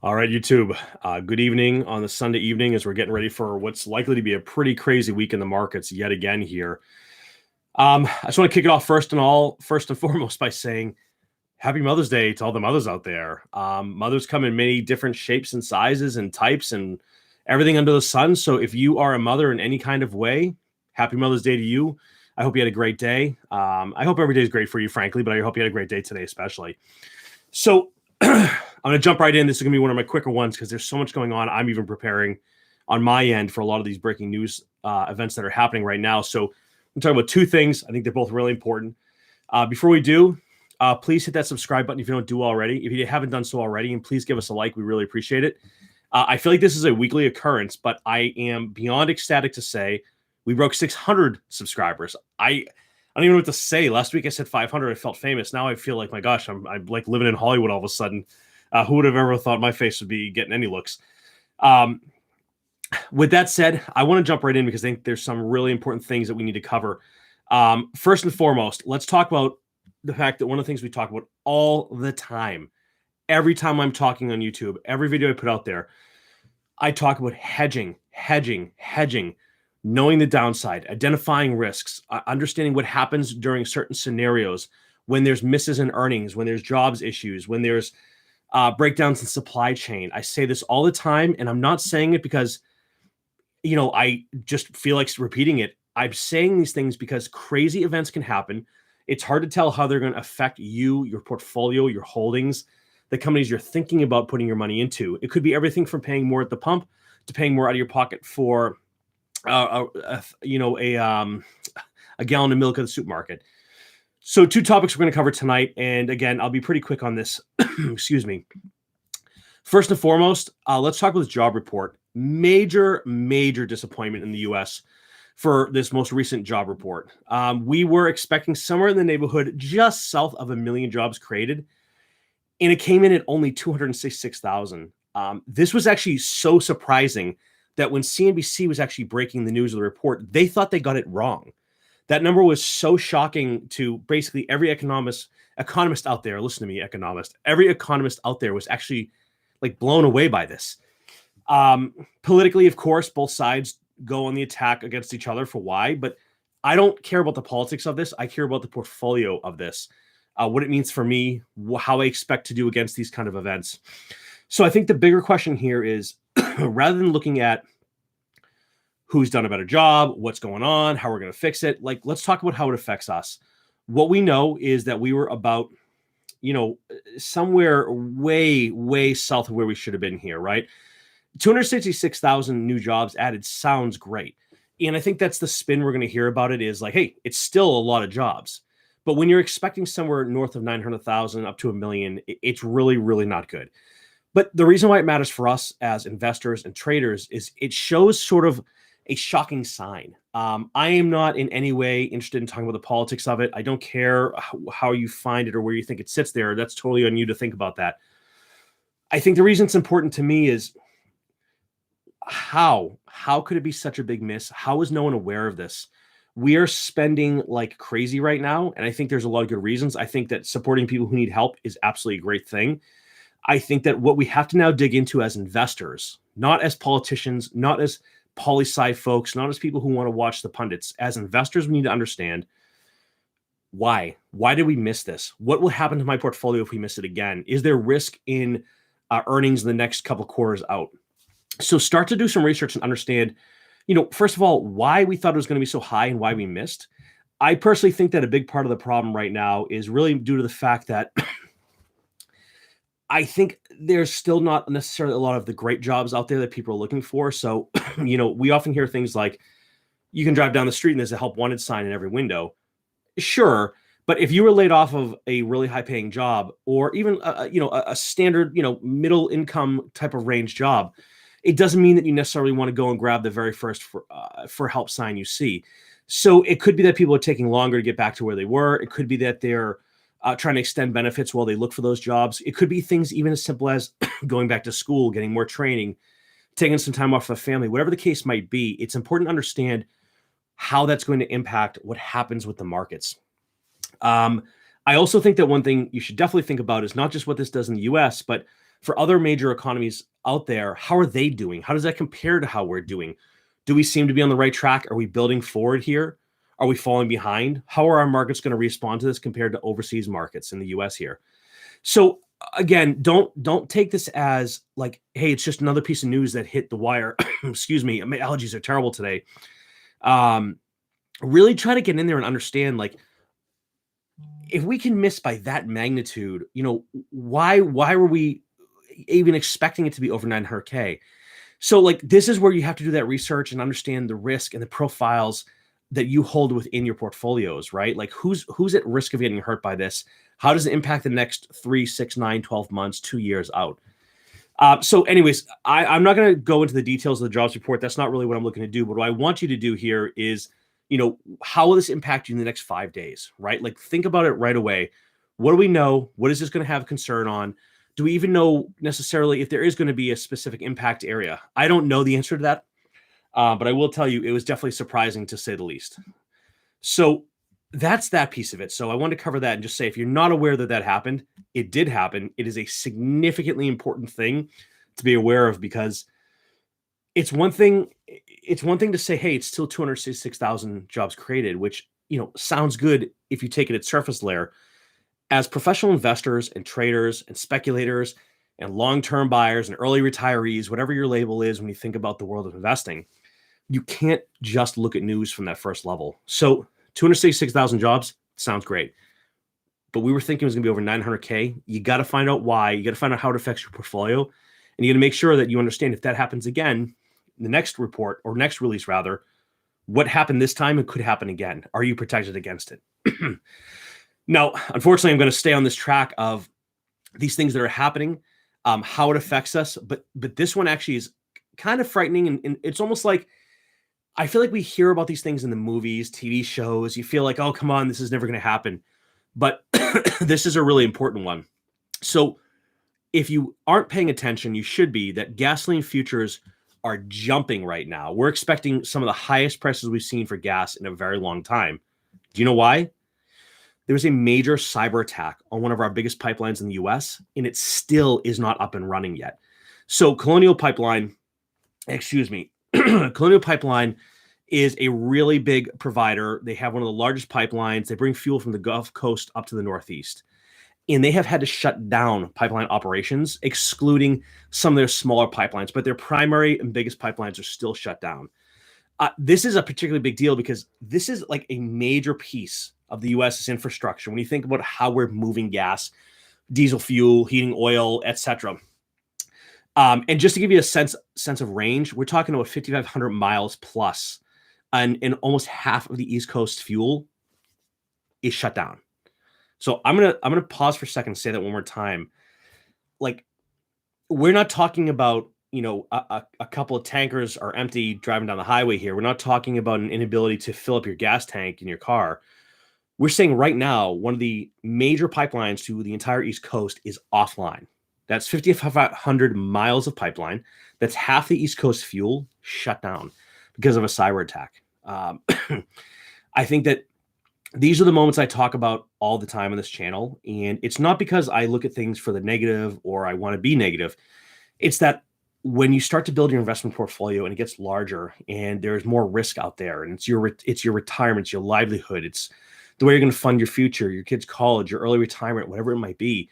All right, YouTube. Good evening on the Sunday evening as we're getting ready for what's likely to be a pretty crazy week in the markets yet again here. I just want to kick it off first and foremost by saying Happy Mother's Day to all the mothers out there. Mothers come in many different shapes and sizes and types and everything under the sun. So if you are a mother in any kind of way, Happy Mother's Day to you. I hope you had a great day. I hope every day is great for you, frankly, but I hope you had a great day today, especially. So I'm going to jump right in. This is going to be one of my quicker ones because there's so much going on. I'm even preparing on my end for a lot of these breaking news events that are happening right now. So I'm talking about two things. I think they're both really important. Before we do, please hit that subscribe button if you don't do already. If you haven't done so already, and please give us a like. We really appreciate it. I feel like this is a weekly occurrence, but I am beyond ecstatic to say we broke 600 subscribers. I don't even know what to say. Last week I said 500. I felt famous. Now I feel like, my gosh, I'm like living in Hollywood all of a sudden. Who would have ever thought my face would be getting any looks? With that said, I want to jump right in because I think there's some really important things that we need to cover. First and foremost, let's talk about the fact that one of the things we talk about all the time, every time I'm talking on YouTube, every video I put out there, I talk about hedging, knowing the downside, identifying risks, understanding what happens during certain scenarios, when there's misses in earnings, when there's jobs issues, when there's breakdowns in supply chain. I say this all the time, and I'm not saying it because, I just feel like repeating it. I'm saying these things because crazy events can happen. It's hard to tell how they're going to affect you, your portfolio, your holdings, the companies you're thinking about putting your money into. It could be everything from paying more at the pump to paying more out of your pocket for a gallon of milk at the supermarket. So two topics we're going to cover tonight. And again, I'll be pretty quick on this. Excuse me. First and foremost, let's talk about this job report. Major disappointment in the U.S. for this most recent job report. We were expecting somewhere in the neighborhood just south of 1 million jobs created, and it came in at only 266,000. This was actually so surprising that when CNBC was actually breaking the news of the report, they thought they got it wrong. That number was so shocking to basically every economist out there. Listen to me, economist. Every economist out there was actually like blown away by this. Politically, of course, both sides go on the attack against each other for why, but I don't care about the politics of this. I care about the portfolio of this, what it means for me, how I expect to do against these kind of events. So I think the bigger question here is rather than looking at who's done a better job, what's going on, how we're going to fix it, let's talk about how it affects us. What we know is that we were about, somewhere way south of where we should have been here, right? 266,000 new jobs added sounds great. And I think that's the spin we're going to hear about it is like, hey, it's still a lot of jobs. But when you're expecting somewhere north of 900,000 up to 1 million, it's really not good. But the reason why it matters for us as investors and traders is it shows sort of a shocking sign. I am not in any way interested in talking about the politics of it. I don't care how you find it or where you think it sits there. That's totally on you to think about that. I think the reason it's important to me is how could it be such a big miss? How is no one aware of this? We are spending like crazy right now, and I think there's a lot of good reasons. I think that supporting people who need help is absolutely a great thing. I think that what we have to now dig into as investors, not as politicians, not as poli-sci folks, not as people who want to watch the pundits, as investors, we need to understand why did we miss this? What will happen to my portfolio if we miss it again? Is there risk in earnings in the next couple of quarters out? So start to do some research and understand, first of all, why we thought it was going to be so high and why we missed. I personally think that a big part of the problem right now is really due to the fact that I think there's still not necessarily a lot of the great jobs out there that people are looking for. So, we often hear things like you can drive down the street and there's a help wanted sign in every window. Sure. But if you were laid off of a really high paying job or even, a standard, middle income type of range job, it doesn't mean that you necessarily want to go and grab the very first for help sign you see. So it could be that people are taking longer to get back to where they were. It could be that they're trying to extend benefits while they look for those jobs. It could be things even as simple as going back to school, getting more training, taking some time off of family, whatever the case might be. It's important to understand how that's going to impact what happens with the markets. I also think that one thing you should definitely think about is not just what this does in the US, but for other major economies out there, how are they doing? How does that compare to how we're doing? Do we seem to be on the right track? Are we building forward here? Are we falling behind? How are our markets going to respond to this compared to overseas markets in the US here? So again, don't take this as like, hey, it's just another piece of news that hit the wire. Excuse me, my allergies are terrible today. Really try to get in there and understand, like, if we can miss by that magnitude, why were we even expecting it to be over 900K? So like, this is where you have to do that research and understand the risk and the profiles that you hold within your portfolios, right? Like, who's at risk of getting hurt by this? How does it impact the next 3, 6, 9, 12 months, 2 years out? So anyways, I'm not going to go into the details of the jobs report. That's not really what I'm looking to do. But what I want you to do here is, how will this impact you in the next 5 days, right? Like, think about it right away. What do we know? What is this going to have concern on? Do we even know necessarily if there is going to be a specific impact area? I don't know the answer to that, but I will tell you it was definitely surprising, to say the least. So that's that piece of it. So I want to cover that and just say, if you're not aware that that happened, it did happen. It is a significantly important thing to be aware of, because it's one thing to say, hey, it's still 266,000 jobs created, which, sounds good if you take it at surface layer. As professional investors and traders and speculators and long-term buyers and early retirees, whatever your label is when you think about the world of investing, you can't just look at news from that first level. So 266,000 jobs sounds great, but we were thinking it was going to be over 900K. You got to find out why. You got to find out how it affects your portfolio, and you got to make sure that you understand, if that happens again, the next report, or next release rather, what happened this time and could happen again. Are you protected against it? Now, unfortunately, I'm going to stay on this track of these things that are happening, how it affects us. But this one actually is kind of frightening. And it's almost like, I feel like we hear about these things in the movies, TV shows. You feel like, oh, come on, this is never going to happen. But this is a really important one. So if you aren't paying attention, you should be, that gasoline futures are jumping right now. We're expecting some of the highest prices we've seen for gas in a very long time. Do you know why? There was a major cyber attack on one of our biggest pipelines in the US, and it still is not up and running yet. So Colonial Pipeline is a really big provider. They have one of the largest pipelines. They bring fuel from the Gulf Coast up to the Northeast. And they have had to shut down pipeline operations, excluding some of their smaller pipelines. But their primary and biggest pipelines are still shut down. This is a particularly big deal because this is like a major piece of the U.S.'s infrastructure. When you think about how we're moving gas, diesel fuel, heating oil, etc. And just to give you a sense of range, we're talking about 5,500 miles plus, and almost half of the East Coast fuel is shut down. So I'm gonna pause for a second and say that one more time. Like, we're not talking about, a couple of tankers are empty driving down the highway here. We're not talking about an inability to fill up your gas tank in your car. We're saying right now, one of the major pipelines to the entire East Coast is offline. That's 5,500 miles of pipeline. That's half the East Coast fuel shut down because of a cyber attack. I think that these are the moments I talk about all the time on this channel. And it's not because I look at things for the negative or I want to be negative. It's that when you start to build your investment portfolio and it gets larger and there's more risk out there, and it's your retirement, it's your livelihood, it's the way you're going to fund your future, your kids' college, your early retirement, whatever it might be.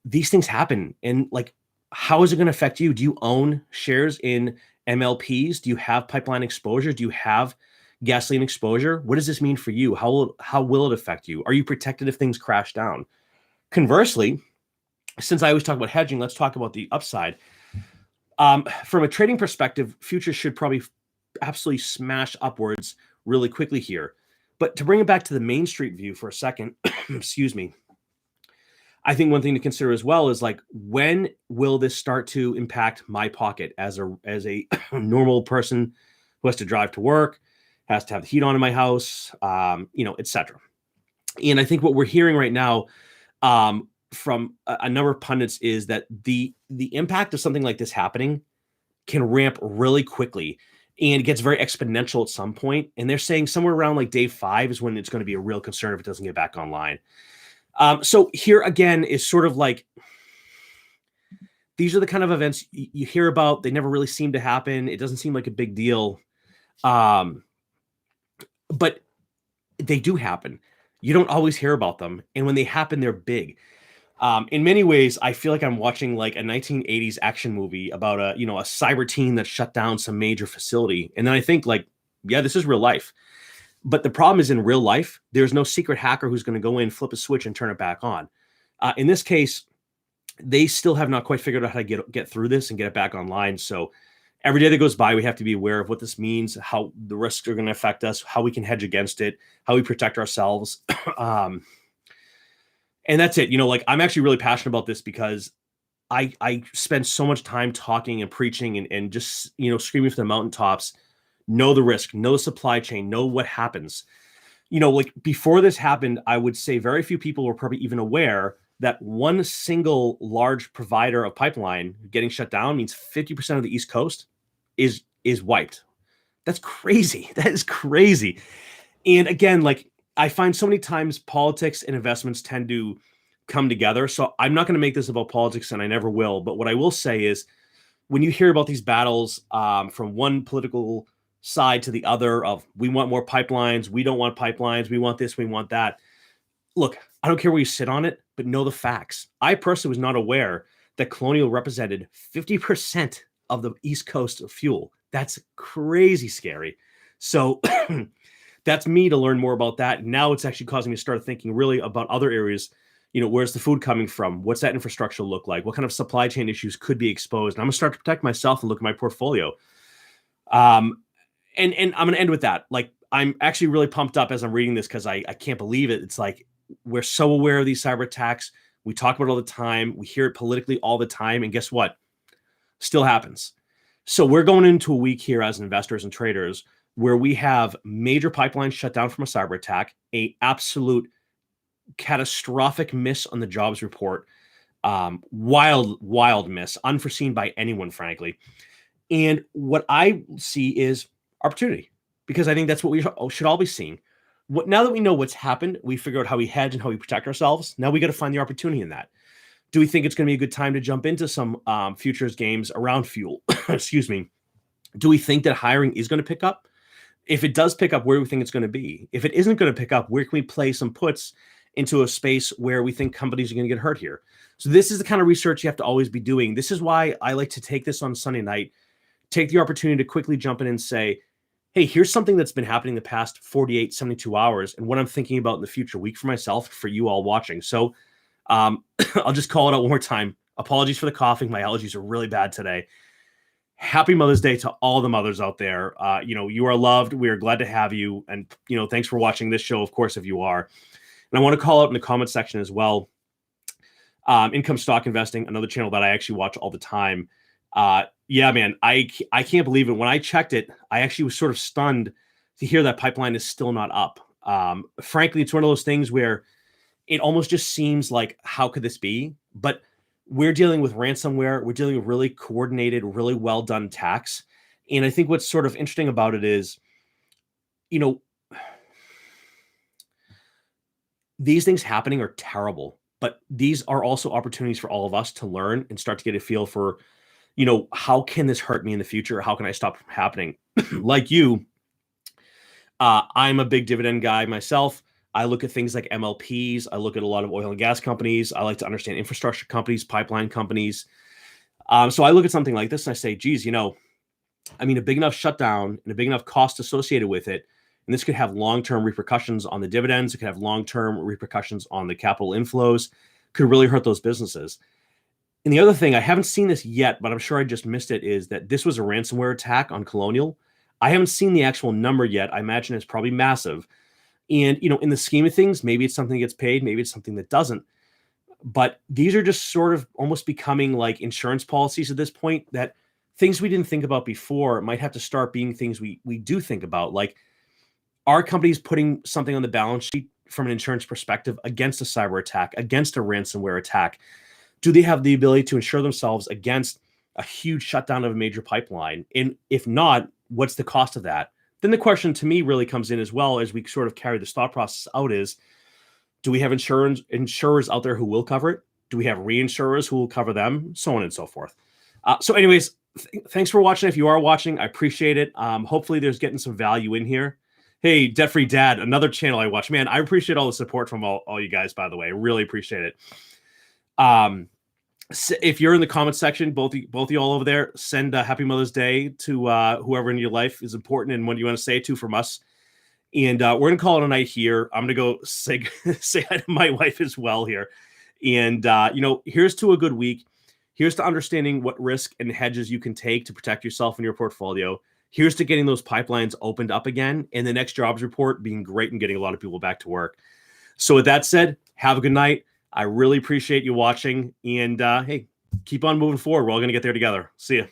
These things happen. And like, how is it going to affect you? Do you own shares in MLPs? Do you have pipeline exposure? Do you have gasoline exposure? What does this mean for you? How will it affect you? Are you protected if things crash down? Conversely, since I always talk about hedging, let's talk about the upside. From a trading perspective, futures should probably absolutely smash upwards really quickly here. But to bring it back to the Main Street view for a second, excuse me, I think one thing to consider as well is, like, when will this start to impact my pocket as a normal person who has to drive to work, has to have the heat on in my house, etc. And I think what we're hearing right now from a number of pundits is that the impact of something like this happening can ramp really quickly. and it gets very exponential at some point. And they're saying somewhere around like day 5 is when it's going to be a real concern if it doesn't get back online. So here again is sort of like, these are the kind of events you hear about. They never really seem to happen. It doesn't seem like a big deal. But they do happen. You don't always hear about them. And when they happen, they're big. In many ways, I feel like I'm watching like a 1980s action movie about a cyber team that shut down some major facility. And then I think like, yeah, this is real life. But the problem is in real life, there's no secret hacker who's going to go in, flip a switch and turn it back on. In this case, they still have not quite figured out how to get through this and get it back online. So every day that goes by, we have to be aware of what this means, how the risks are going to affect us, how we can hedge against it, how we protect ourselves. And that's it. Like I'm actually really passionate about this because I spend so much time talking and preaching and just, screaming from the mountaintops, know the risk, know the supply chain, know what happens. Like before this happened, I would say very few people were probably even aware that one single large provider of pipeline getting shut down means 50% of the East Coast is wiped. That's crazy. That is crazy. And again, like I find so many times politics and investments tend to come together. So I'm not going to make this about politics, and I never will. But what I will say is when you hear about these battles from one political side to the other of we want more pipelines, we don't want pipelines, we want this, we want that. Look, I don't care where you sit on it, but know the facts. I personally was not aware that Colonial represented 50% of the East Coast of fuel. That's crazy scary. So that's me to learn more about that. Now it's actually causing me to start thinking really about other areas. Where's the food coming from? What's that infrastructure look like? What kind of supply chain issues could be exposed? And I'm going to start to protect myself and look at my portfolio. And I'm going to end with that. Like, I'm actually really pumped up as I'm reading this because I can't believe it. It's like, we're so aware of these cyber attacks. We talk about it all the time. We hear it politically all the time. And guess what? Still happens. So we're going into a week here as investors and traders where we have major pipelines shut down from a cyber attack, a absolute catastrophic miss on the jobs report, wild miss, unforeseen by anyone, frankly. And what I see is opportunity, because I think that's what we should all be seeing. Now that we know what's happened, we figure out how we hedge and how we protect ourselves. Now we got to find the opportunity in that. Do we think it's going to be a good time to jump into some futures games around fuel? Excuse me. Do we think that hiring is going to pick up? If it does pick up, where do we think it's going to be? If it isn't going to pick up, where can we play some puts into a space where we think companies are going to get hurt here? So this is the kind of research you have to always be doing. This is why I like to take this on Sunday night, take the opportunity to quickly jump in and say, hey, here's something that's been happening the past 48, 72 hours and what I'm thinking about in the future week for myself, for you all watching. So I'll just call it out one more time. Apologies for the coughing. My allergies are really bad today. Happy Mother's Day to all the mothers out there. You are loved. We are glad to have you. And, thanks for watching this show, of course, if you are. And I want to call out in the comment section as well, Income Stock Investing, another channel that I actually watch all the time. Yeah, man, I can't believe it. When I checked it, I actually was sort of stunned to hear that pipeline is still not up. Frankly, it's one of those things where it almost just seems like, how could this be? But we're dealing with ransomware. We're dealing with really coordinated, really well done attacks. And I think what's sort of interesting about it is, these things happening are terrible, but these are also opportunities for all of us to learn and start to get a feel for, how can this hurt me in the future? How can I stop from happening? Like you, I'm a big dividend guy myself. I look at things like MLPs. I look at a lot of oil and gas companies. I like to understand infrastructure companies, pipeline companies. So I look at something like this and I say, geez, a big enough shutdown and a big enough cost associated with it, and this could have long-term repercussions on the dividends. It could have long-term repercussions on the capital inflows, could really hurt those businesses. And the other thing, I haven't seen this yet, but I'm sure I just missed it, is that this was a ransomware attack on Colonial. I haven't seen the actual number yet. I imagine it's probably massive. And, in the scheme of things, maybe it's something that gets paid, maybe it's something that doesn't. But these are just sort of almost becoming like insurance policies at this point, that things we didn't think about before might have to start being things we do think about. Like, are companies putting something on the balance sheet from an insurance perspective against a cyber attack, against a ransomware attack? Do they have the ability to insure themselves against a huge shutdown of a major pipeline? And if not, what's the cost of that? Then the question to me really comes in as well as we sort of carry this thought process out is, do we have insurers out there who will cover it? Do we have reinsurers who will cover them? So on and so forth. So anyways, thanks for watching. If you are watching, I appreciate it. Hopefully there's getting some value in here. Hey, Debt Free Dad, another channel I watch. Man, I appreciate all the support from all you guys, by the way. I really appreciate it. If you're in the comment section, both of you all over there, send a Happy Mother's Day to whoever in your life is important and what you want to say to from us. And we're going to call it a night here. I'm going to go say hi to my wife as well here. And, here's to a good week. Here's to understanding what risk and hedges you can take to protect yourself and your portfolio. Here's to getting those pipelines opened up again. And the next jobs report being great and getting a lot of people back to work. So with that said, have a good night. I really appreciate you watching. And, hey, keep on moving forward. We're all going to get there together. See ya.